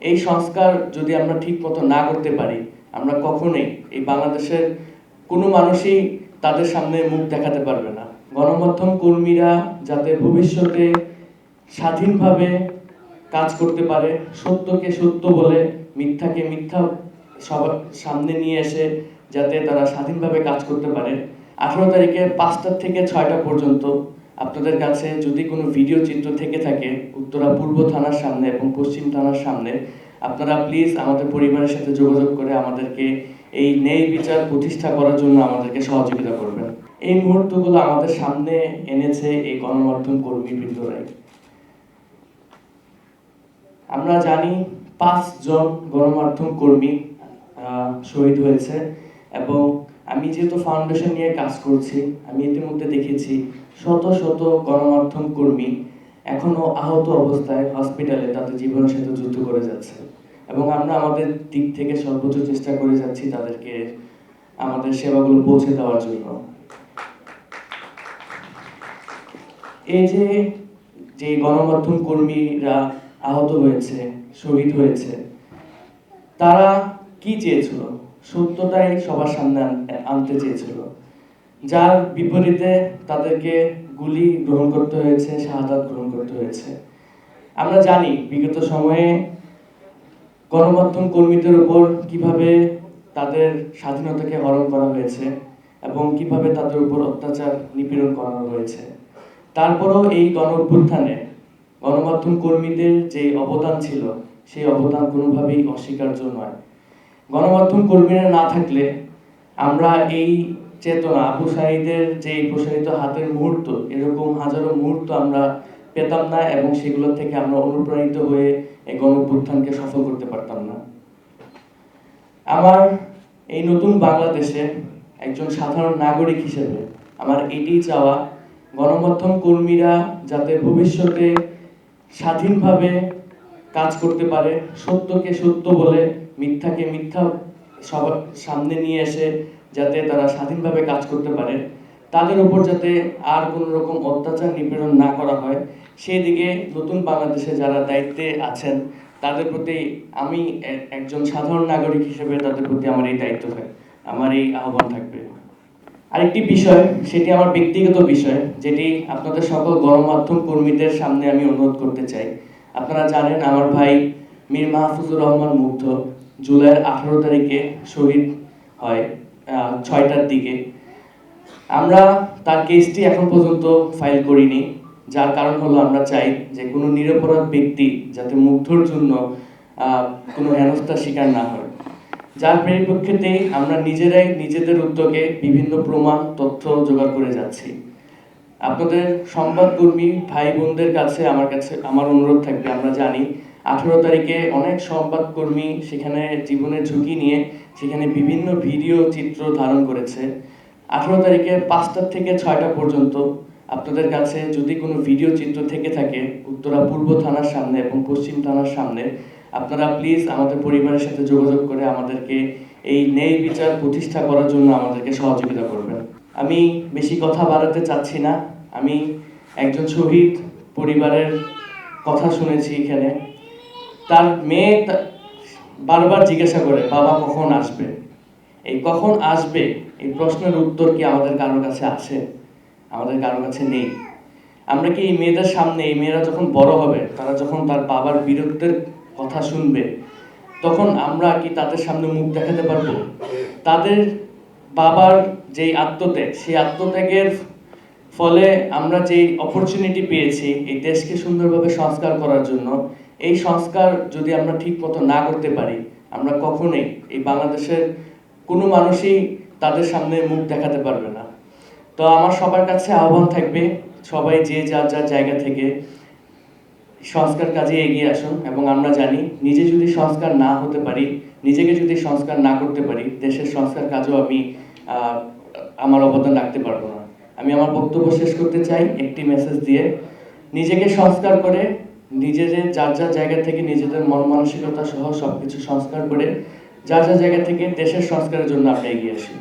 এই সংস্কার যদি আমরা ঠিক মতো না করতে পারি, আমরা কখনোই এই বাংলাদেশের কোনো মানুষই তাদের সামনে মুখ দেখাতে পারবে না। গণমাধ্যম কর্মীরা যাতে ভবিষ্যতে স্বাধীনভাবে কাজ করতে পারে, সত্যকে সত্য বলে মিথ্যাকে মিথ্যা সবার সামনে নিয়ে এসে যাতে তারা স্বাধীনভাবে কাজ করতে পারে। 18 তারিখে 5টা থেকে 6টা পর্যন্ত আপনাদের কাছে যদি কোনো ভিডিও চিত্র থেকে থাকে উত্তরা পূর্ব থানার সামনে এবং পশ্চিম থানার সামনে, আপনারা প্লিজ আমাদের পরিবারের সাথে যোগাযোগ করে আমাদেরকে এই ন্যায় বিচার প্রতিষ্ঠা করার জন্য আমাদেরকে সহযোগিতা করবেন। এই মুহূর্তগুলো আমাদের সামনে এনেছে এই গণমাধ্যম কর্মীবৃন্দরাই। আমরা জানি 5 জন গণমাধ্যম কর্মী শহীদ হয়েছে এবং আমি যেহেতু ফাউন্ডেশন নিয়ে কাজ করছি, আমি ইতিমধ্যে দেখেছি শত শত গণমাধ্যম কর্মী এখনো আহত অবস্থায় হসপিটালে তাদের জীবনের সাথে যুদ্ধ করে যাচ্ছে এবং আমরা আমাদের দিক থেকে সর্বোচ্চ চেষ্টা করে যাচ্ছি তাদেরকে আমাদের সেবাগুলো পৌঁছে দেওয়ার জন্য। এই যে গণমাধ্যম কর্মীরা আহত হয়েছে, শহীদ হয়েছে, তারা কি চেয়েছিল? সত্যটাই সবার সামনে আনতে চেয়েছিল, যার বিপরীতে তাদেরকে গুলি গ্রহণ করতে হয়েছে, শাহাদাত গ্রহণ করতে হয়েছে। আমরা জানি বিগত সময়ে গণমাধ্যম কর্মীদের উপর কিভাবে তাদের স্বাধীনতাকে হরণ করা হয়েছে এবং কিভাবে তাদের উপর অত্যাচার নিপীড়ন করানো হয়েছে। তারপরেও এই গণ-অভ্যুত্থানে গণমাধ্যম কর্মীদের যে অবদান ছিল সেই অবদান কোনোভাবেই অস্বীকার্য নয়। গণমাধ্যম কর্মীরা না থাকলে আমরা এই চেতনা, আবু সাঈদের যে প্রসারিত হাতের মুহূর্ত, এরকম হাজারো মুহূর্ত আমরা পেতাম না এবং সেগুলো থেকে আমরা অনুপ্রাণিত হয়ে এই গণ-অভ্যুত্থানকে সফল করতে পারতাম না। আমার এই নতুন বাংলাদেশে একজন সাধারণ নাগরিক হিসেবে আমার এটাই চাওয়া, গণমাধ্যম কর্মীরা যাতে ভবিষ্যতে স্বাধীনভাবে কাজ করতে পারে, সত্যকে সত্য বলে মিথ্যাকে মিথ্যা সবার সামনে নিয়ে এসে যাতে তারা স্বাধীনভাবে কাজ করতে পারে, তাদের উপর যাতে আর কোনো রকম অত্যাচার নিপীড়ন না করা হয়, সেই দিকে নতুন বাংলাদেশে যারা দায়িত্বে আছেন তাদের প্রতি আমি একজন সাধারণ নাগরিক হিসেবে তাদের প্রতি আমার এই দায়িত্ব থাকে, আমার এই আহ্বান থাকবে। আরেকটি বিষয়, সেটি আমার ব্যক্তিগত বিষয়, যেটি আপনাদের সকল গণমাধ্যম কর্মীদের সামনে আমি অনুরোধ করতে চাই। আপনারা জানেন আমার ভাই মীর মাহফুজুর রহমান মুগ্ধ জুলাইয়ের 18 তারিখে শহীদ হয় 6টার দিকে। আমরা তার কেসটি এখন পর্যন্ত ফাইল করিনি, যার কারণ হলো আমরা চাই যে কোনো নিরপরাধ ব্যক্তি যাতে মুগ্ধর জন্য কোনো হেনস্থার শিকার না হয়। যার পরিপ্রেক্ষিতে আমরা নিজেরাই নিজেদের উদ্যোগে বিভিন্ন প্রমাণ তথ্য জোগাড় করে যাচ্ছি। আপনাদের সংবাদকর্মী ভাই বোনদের কাছে আমার অনুরোধ থাকবে, আমরা জানি 18 তারিখে অনেক সংবাদকর্মী সেখানে জীবনের ঝুঁকি নিয়ে সেখানে বিভিন্ন ভিডিও চিত্র ধারণ করেছে। 18 তারিখে 5টা থেকে 6টা পর্যন্ত আপনাদের কাছে যদি কোনো ভিডিও চিত্র থেকে থাকে উত্তরা পূর্ব থানার সামনে এবং পশ্চিম থানার সামনে, আপনারা প্লিজ আমাদের পরিবারের সাথে যোগাযোগ করে আমাদেরকে এই ন্যায় বিচার প্রতিষ্ঠা করার জন্য আমাদেরকে সহযোগিতা করবেন। আমি বেশি কথা বাড়াতে চাচ্ছি না। আমি একজন শহীদ পরিবারের কথা শুনেছি এখানে। তার মেয়ে বারবার জিজ্ঞাসা করে বাবা কখন আসবে। এই কখন আসবে এই প্রশ্নের উত্তর কি আমাদের কারোর কাছে আছে? আমাদের কারোর কাছে নেই। আমরা কি এই মেয়েদের সামনে, এই মেয়েরা যখন বড় হবে, তারা যখন তার বাবার বীরত্বের কথা শুনবে, তখন আমরা কি তাদের সামনে মুখ দেখাতে পারবো? তাদের বাবার যেই আত্মত্যাগ, সেই আত্মত্যাগের ফলে আমরা যেই অপরচুনিটি পেয়েছি এই দেশকে সুন্দরভাবে সংস্কার করার জন্য, এই সংস্কার যদি আমরা ঠিক মতো না করতে পারি, আমরা কখনোই এই বাংলাদেশের কোনো মানুষই তাদের সামনে মুখ দেখাতে পারবে না। তো আমার সবার কাছে আহ্বান থাকবে, সবাই যে যার যার জায়গা থেকে সংস্কার কাজে এগিয়ে আসুন এবং আমরা জানি নিজে যদি সংস্কার না হতে পারি, নিজেকে যদি সংস্কার না করতে পারি, দেশের সংস্কার কাজেও আমি আমার অবদান রাখতে পারবো না। আমি আমার বক্তব্য শেষ করতে চাই একটি মেসেজ দিয়ে, নিজেকে সংস্কার করে নিজেদের যার যার জায়গা থেকে নিজেদের মন মানসিকতা সহ সবকিছু সংস্কার করে যার যার জায়গা থেকে দেশের সংস্কারের জন্য আমরা এগিয়ে আসি।